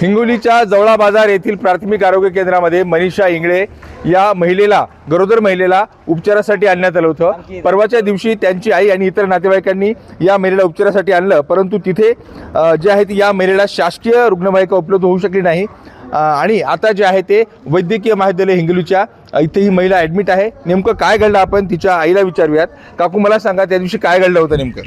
हिंगोलीच्या जवळा बाजार येथील प्राथमिक आरोग्य केंद्रामध्ये मनीषा इंगळे या महिलेला, गरोदर महिलेला उपचारासाठी आणण्यात आलं होतं। परवाच्या दिवशी त्यांची आई आणि इतर नातेवाईकांनी या महिलेला उपचारासाठी आणलं, परंतु तिथे जे आहे या महिलेला शासकीय रुग्णवाहिका उपलब्ध होऊ शकली नाही आणि आता जे आहे ते वैद्यकीय महाविद्यालय हिंगोलीच्या इथे ही महिला ॲडमिट आहे। नेमकं काय घडलं आपण तिच्या आईला विचारूयात। काकू, मला सांगा, त्या दिवशी काय घडलं होतं नेमकं?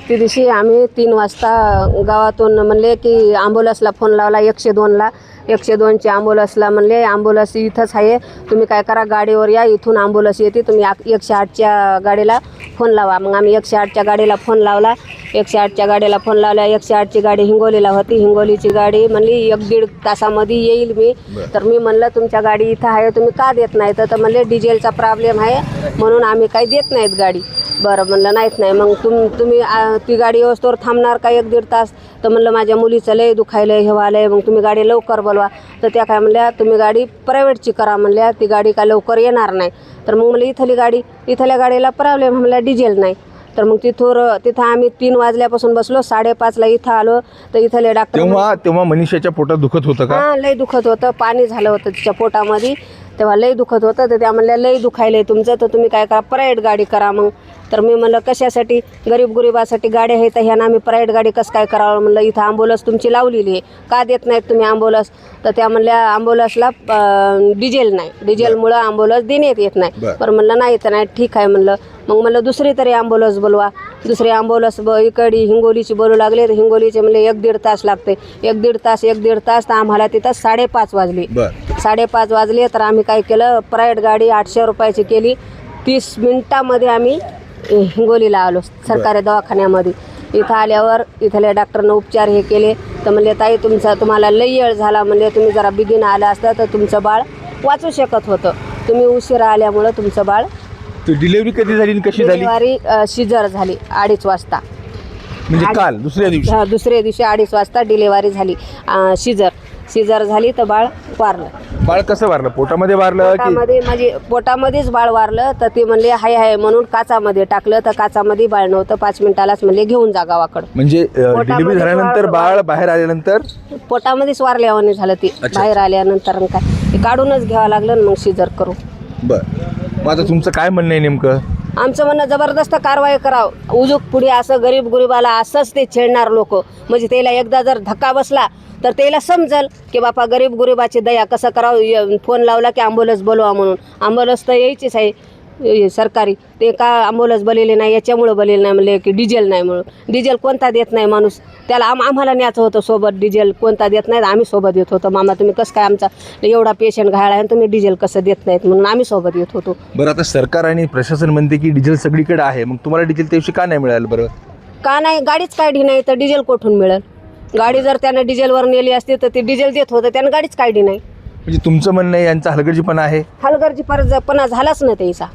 त्या दिवशी आम्ही 3 वाजता गावातून म्हणले की ॲम्ब्युलन्सला फोन लावला 102ला। 102ची ॲम्ब्युलन्सला म्हणले ॲम्ब्युलन्स इथंच आहे, तुम्ही काय करा गाडीवर या, इथून ॲम्ब्युलन्स येते, तुम्ही 108च्या गाडीला फोन लावा। मग आम्ही 108च्या गाडीला फोन लावला। 108च्या गाडीला फोन लावला। 108ची गाडी हिंगोलीला होती। हिंगोलीची गाडी म्हणली 1-1.5 तासामध्ये येईल मी। तर मी म्हणलं तुमच्या गाडी इथं आहे, तुम्ही का देत नाही? तर म्हणले डिझेलचा प्रॉब्लेम आहे म्हणून आम्ही काही देत नाहीत गाडी। बरं म्हणलं नाही मग तुम्ही ती गाडी व्यवस्थेवर थांबणार का 1-1.5 तास? तर म्हणलं माझ्या मुलीचं लय दुखायलं हे व्हायलंय, मग तुम्ही गाडी लवकर बोलवा। तर त्या काय म्हणल्या तुम्ही गाडी प्रायव्हेटची करा म्हणल्या, ती गाडी काय लवकर येणार नाही। तर मग म्हणलं इथल्या गाडीला प्रॉब्लेम म्हणल्या डिझेल नाही। तर मग तिथं आम्ही 3 वाजल्यापासून बसलो, 5:30ला इथं आलो। तर इथले डॉक्टर तेव्हा मनीषाच्या पोटात दुखत होतं का? हां, लय दुखत होतं, पाणी झालं होतं तिच्या पोटामध्ये, तेव्हा लय दुखत होतं। तर त्या म्हणल्या लय दुखायलंय तुमचं, तर तुम्ही काय करा प्रायव्हेट गाडी करा मग। तर मी म्हणलं कशासाठी? गरीबासाठी गाड्या आहेत, तर ह्यानं आम्ही प्रायव्हेट गाडी कसं काय करावं? म्हणलं इथं ॲम्ब्युलन्स तुमची लावलेली आहे, का देत नाहीत तुम्ही ॲम्ब्युलन्स? तर त्या म्हणल्या ॲम्ब्युलन्सला डिझेल नाही, डिझेलमुळं ॲम्ब्युलन्स देण्यात येत नाही। बरं म्हणलं नाही तर नाही, ठीक आहे म्हणलं। मग म्हणलं दुसरी तरी ॲम्ब्युलन्स बोलवा। दुसरी ॲम्ब्युलन्स इकडे हिंगोलीची बोलू लागले। तर हिंगोलीचे म्हणले 1-1.5 तास लागते। 1-1.5 तास तर आम्हाला तिथं 5:30 वाजले। 5:30 वाजले तर आम्ही काय केलं, प्रायव्हेट गाडी 800 रुपयाची केली। 30 मिनिटामध्ये आम्ही हिंगोलीला आलो सरकारी दवाखान्यामध्ये। इथं आल्यावर इथल्या डॉक्टरनं उपचार हे केले। तर म्हणले ताई तुम्हाला लई वेळ झाला, म्हणले तुम्ही जरा बिगिन आलं असतं तर तुमचं बाळ वाचू शकत होतं, तुम्ही उशिरा आल्यामुळं तुमचं बाळ। डिलिव्हरी कधी झाली आणि कशी झाली? डिलिव्हरी सिजर झाली 2:30 वाजता, म्हणजे काल दुसऱ्या दिवशी 2:30 वाजता डिलिव्हरी झाली। सिजर झाली तर बाळ वारलं। बाळ कसं वारलं? पोटामध्ये वारलं की? म्हणजे पोटामध्येच बाळ वारलं। तर ते म्हणले हाय म्हणून काचामध्ये टाकलं, तर काचामध्ये बाळ नव्हतं। 5 मिनिटालाच म्हणले घेऊन जा गावाकडं। म्हणजे डिलिव्हरी झाल्यानंतर बाळ बाहेर आल्यानंतर पोटामध्येच वारल्यावाने झालं ते। बाहेर आल्यानंतर काय ते काढूनच घ्यावं लागलं, मग सिजर करू। बरं, मग आता तुमचं काय म्हणणं आहे नेमकं? आमचं म्हणणं जबरदस्त कारवाई करावं। उजूक पुढे असं गरीबाला असंच ते छेडणार लोक, म्हणजे त्याला एकदा जर धक्का बसला तर त्याला समजल की बापा गरीबाची दया कसं करावं। फोन लावला की ॲम्ब्युलन्स बोलवा म्हणून, ॲम्ब्युलन्स तर यायचीच आहे सरकारी। ते का ॲम्ब्युलन्स बोललेले नाही, याच्यामुळं बोललेलं नाही म्हणले की डिझेल नाही म्हणून। डिझेल कोणता देत नाही माणूस, त्याला आम्हाला न्यायचं होतं सोबत। डिझेल कोणता देत नाहीत, आम्ही सोबत येत होतो। मामा तुम्ही कसं काय आमचा एवढा पेशंट घायला आहे, तुम्ही डिझेल कसं देत नाहीत म्हणून आम्ही सोबत येत होतो। बरं, आता सरकार आणि प्रशासन म्हणते की डिझेल सगळीकडे आहे, मग तुम्हाला डिझेल त्या दिवशी का नाही मिळालं? बरं का नाही, गाडीच काढली नाही तर डिझेल कुठून मिळेल? गाडी जर त्यानं डिझेलवर नेली असती तर ते डिझेल देत होतं, त्यानं गाडीच काढली नाही। म्हणजे तुमचं म्हणणं आहे यांचा हलगर्जीपणा आहे? हलगर्जीपणा झालाच ना त्याचा।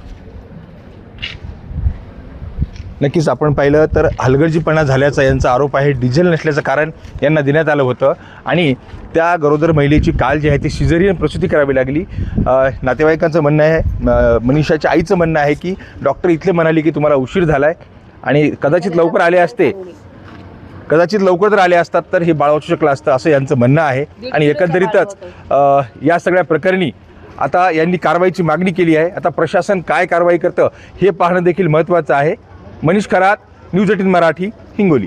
नक्कीच आपण पाहिलं तर हलगर्जीपणा झाल्याचा यांचा आरोप आहे। डिझेल नसल्याचं कारण यांना देण्यात आलं होतं आणि त्या गरोदर महिलेची काल जी आहे ती सिझेरियन प्रसूती करावी लागली। नातेवाईकांचं म्हणणं आहे, मनीषाच्या आईचं म्हणणं आहे की डॉक्टर इथले म्हणाले की तुम्हाला उशीर झाला आहे आणि कदाचित लवकर जर आले असतात तर हे बाळ वाचू शकलं असतं, असं यांचं म्हणणं आहे। आणि एकंदरीतच या सगळ्या प्रकरणी आता यांनी कारवाईची मागणी केली आहे। आता प्रशासन काय कारवाई करतं हे पाहणं देखील महत्त्वाचं आहे। मनीष खरात, न्यूज 18 मराठी, हिंगोली।